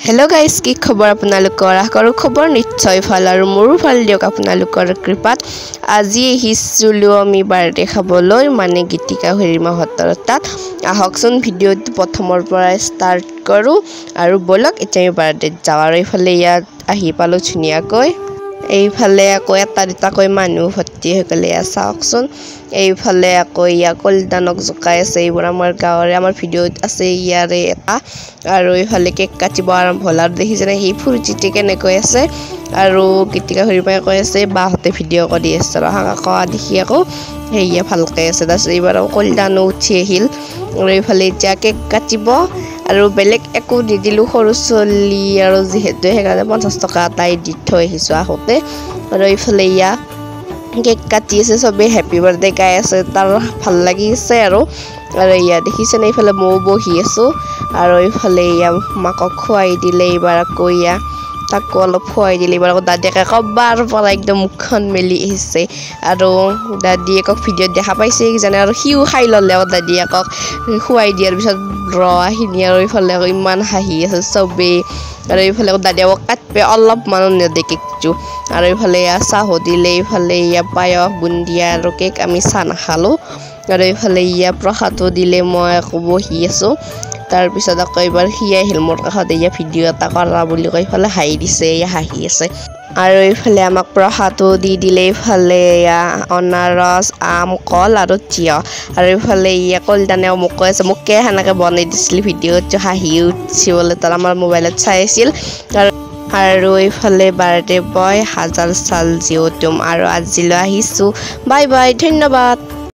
Hello guys की खबर আপোনালোকৰ আশা খবৰ নিশ্চয় ভাল আৰু মোৰো ভাল দিয়ক আপোনালোকৰ কৃপাত আজি আহিছিলো আমি বাৰ্থডে খাবলৈ মানে গীতিকা হৰিমা হতৰ তাত আহকচোন ভিডিওটো প্ৰথমৰ পৰা ষ্টাৰ্ট কৰো আৰু বলক এতিয়া বাৰ্থডে যাওঁ আৰু ইফালে ইয়াত আহি পালো ধুনিয়াকৈ এইফালে আকৌ এটা দুটাকৈ মানুহ ভৰ্তি হৈ গলে চাওকচোন এইফালে আকৌ ইয়া কলদানক জকাই আছে এইবোৰ আমাৰ গাঁৱৰে আমাৰ ভিডিওত আছে ইয়াৰে এটা আৰু এইফালে কেক কাটিব আৰম্ভ হ'ল আৰু দেখিছেনে সেই ফুৰ্তিতে কেনেকৈ আছে আৰু গীতিকা হৰিমাই কৈ আছে বাহতে ভিডিও কৰি আছে আকৌ দেখি আকৌ হেয়া ভালকৈ আছে তাৰপিছত এইবাৰ কলদানো উঠি আহিল আৰু এইফালে এতিয়া কেক কাটিব আৰু বেলেগ একো নিদিলো সৰু চলি আৰু যেহেতু হেগানে 50 টকা তাই দি থৈ আহিছো আহোতে আৰু এইফালে ইয়া কেক কাটি আছে সবে হ্যাপি বাৰ্থডে গাই আছে তাৰ ভাল লাগিছে আৰু ইয়া দেখিছেনে এইফালে মৌ বহি আছো আৰু এইফালে ইয়া মাকক খুৱাই দিলে এইবাৰ আকৌ ইয়া তাকো অলপ খুৱাই দিলে এইবাৰ আকৌ দাদিয়াকে কবাৰ পৰা একদম মুখখন মেলি আহিছে আৰু দাদিয়েকক ভিডিঅ' দেখা পাইছে কিজানে আৰু সিও খাই ললে দাদিয়েকক খুৱাই দিয়াৰ পিছত ৰহিনী আৰু এইফালে ইমান হাঁহি আছে সবে আৰু এইফালে দাদিয়াকক কাটপে অলপ মানুহ নেদেকে কিছু আৰু এইফালে চাহ দিলে এইফালে ইয়া পায়স বুন্দিয়া আৰু কেক আমি চাহ নাখালো আৰু এইফালে ইয়া প্ৰসাদো দিলে মই আকৌ বহি আছো তাৰ পিছত আকৌ এবাৰ হিয়া আহিল মোৰ কাষত ইয়া ভিডিঅ' এটা কৰা বুলি কৈ ইফালে হাঁহি দিছে ইয়া হাঁহি আছে আৰু এইফালে আমাক প্ৰসাদো দি দিলে এইফালে ইয়া অনাৰস আম কল আৰু তিয়হ আৰু এইফালে ইয়া কলদানে মোক কৈ আছে মোক সেনেকৈ বনাই দিছিল ভিডিঅ'ত হাঁহি উঠি বোলে তাৰ আমাৰ মোবাইলত চাই আছিল আৰু এইফালে বাৰ্থডে বয় হাজাৰ চাল জিঅ' তুম আৰু আজিলৈ আহিছো বাই বাই ধন্যবাদ।